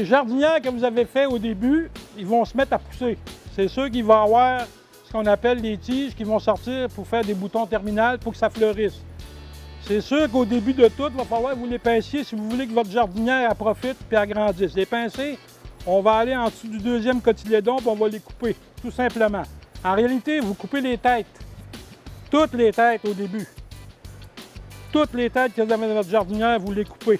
Les jardinières que vous avez fait au début, ils vont se mettre à pousser. C'est sûr qu'il va y avoir ce qu'on appelle des tiges qui vont sortir pour faire des boutons terminales pour que ça fleurisse. C'est sûr qu'au début de tout, il va falloir que vous les pinciez si vous voulez que votre jardinière elle profite et agrandisse. Les pincer, on va aller en dessous du deuxième cotylédon et on va les couper, tout simplement. En réalité, vous coupez les têtes. Toutes les têtes au début. Toutes les têtes que vous avez dans votre jardinière, vous les coupez.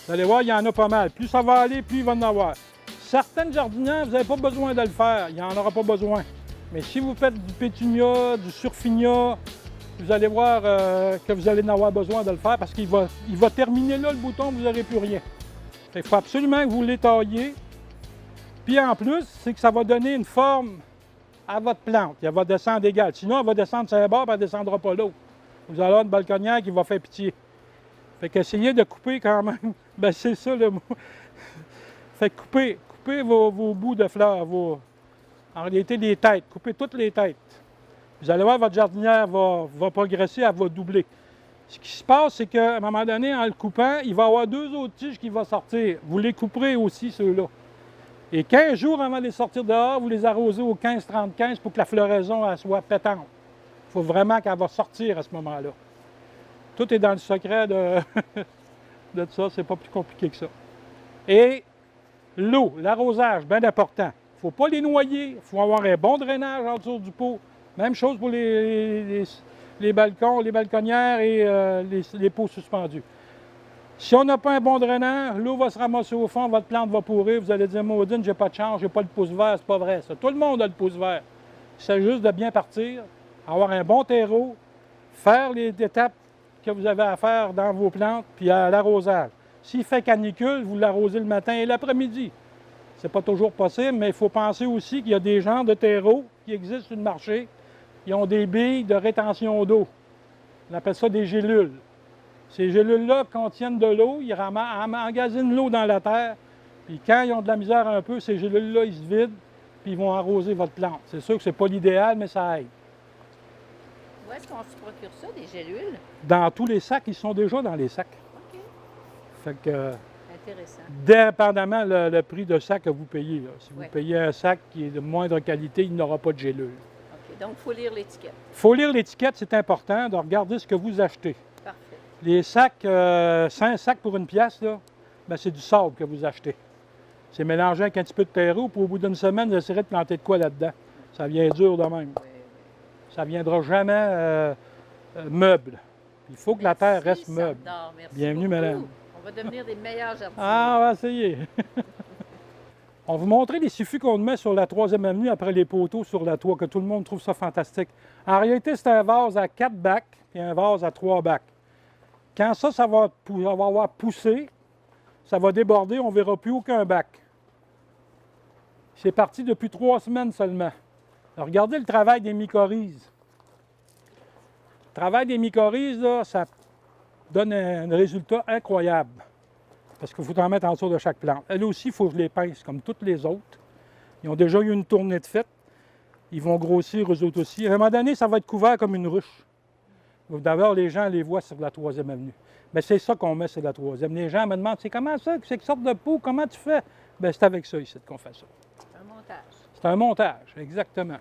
Vous allez voir, il y en a pas mal. Plus ça va aller, plus il va en avoir. Certaines jardinières, vous n'avez pas besoin de le faire. Il n'y en aura pas besoin. Mais si vous faites du pétunia, du surfinia, vous allez voir que vous allez en avoir besoin de le faire parce qu'il va terminer là le bouton, vous n'aurez plus rien. Il faut absolument que vous les taillez. Puis en plus, c'est que ça va donner une forme à votre plante. Elle va descendre égale. Sinon, elle va descendre sur un bord et elle ne descendra pas l'autre. Vous allez avoir une balconnière qui va faire pitié. Fait qu'essayez de couper quand même. Ben c'est ça le mot. Fait que coupez vos bouts de fleurs, en réalité les têtes. Coupez toutes les têtes. Vous allez voir, votre jardinière va progresser, elle va doubler. Ce qui se passe, c'est qu'à un moment donné, en le coupant, il va y avoir deux autres tiges qui vont sortir. Vous les couperez aussi, ceux-là. Et 15 jours avant de les sortir dehors, vous les arrosez au 15-30-15 pour que la floraison elle soit pétante. Il faut vraiment qu'elle va sortir à ce moment-là. Tout est dans le secret de, de ça, c'est pas plus compliqué que ça. Et l'eau, l'arrosage, bien important. Il ne faut pas les noyer, il faut avoir un bon drainage autour du pot. Même chose pour les balcons, les balconnières et les pots suspendus. Si on n'a pas un bon drainage, l'eau va se ramasser au fond, votre plante va pourrir, vous allez dire « Maudine, j'ai pas de chance, j'ai pas le pouce vert », c'est pas vrai ça. Tout le monde a le pouce vert. C'est juste de bien partir, avoir un bon terreau, faire les étapes que vous avez à faire dans vos plantes, puis à l'arrosage. S'il fait canicule, vous l'arrosez le matin et l'après-midi. C'est pas toujours possible, mais il faut penser aussi qu'il y a des genres de terreaux qui existent sur le marché. Ils ont des billes de rétention d'eau. On appelle ça des gélules. Ces gélules-là contiennent de l'eau, ils emmagasinent l'eau dans la terre, puis quand ils ont de la misère un peu, ces gélules-là, ils se vident, puis ils vont arroser votre plante. C'est sûr que c'est pas l'idéal, mais ça aide. Où est-ce qu'on se procure ça, des gélules? Dans tous les sacs, ils sont déjà dans les sacs. OK. Fait que, intéressant. dépendamment le prix de sac que vous payez. Là. Si vous Ouais. payez un sac qui est de moindre qualité, il n'aura pas de gélule. OK. Donc, il faut lire l'étiquette. Il faut lire l'étiquette, c'est important, de regarder ce que vous achetez. Parfait. Les sacs, 5 sacs pour une pièce, là, ben, c'est du sable que vous achetez. C'est mélangé avec un petit peu de terreau, puis au bout d'une semaine, vous essayerez de planter de quoi là-dedans. Ça vient dur de même. Oui, oui. Ça ne viendra jamais meuble. Il faut que la terre reste meuble. Merci Bienvenue, beaucoup. madame. On va devenir des meilleurs jardiniers. Ah, on va essayer. On va vous montrer les suffux qu'on met sur la 3e avenue après les poteaux sur la toit, que tout le monde trouve ça fantastique. En réalité, c'est un vase à 4 bacs et un vase à 3 bacs. Quand ça va avoir poussé, ça va déborder, on ne verra plus aucun bac. C'est parti depuis 3 semaines seulement. Alors, regardez le travail des mycorhizes. Le travail des mycorhizes, là, ça donne un résultat incroyable. Parce qu'il faut en mettre en dessous de chaque plante. Elles aussi, il faut que je les pince, comme toutes les autres. Ils ont déjà eu une tournée de fête. Ils vont grossir eux autres aussi. À un moment donné, ça va être couvert comme une ruche. D'abord, les gens les voient sur la 3e avenue. Mais c'est ça qu'on met sur la 3e. Les gens me demandent, c'est comment ça, c'est quelle sorte de pot, comment tu fais? Bien, c'est avec ça ici qu'on fait ça. Un montage. C'est un montage, exactement.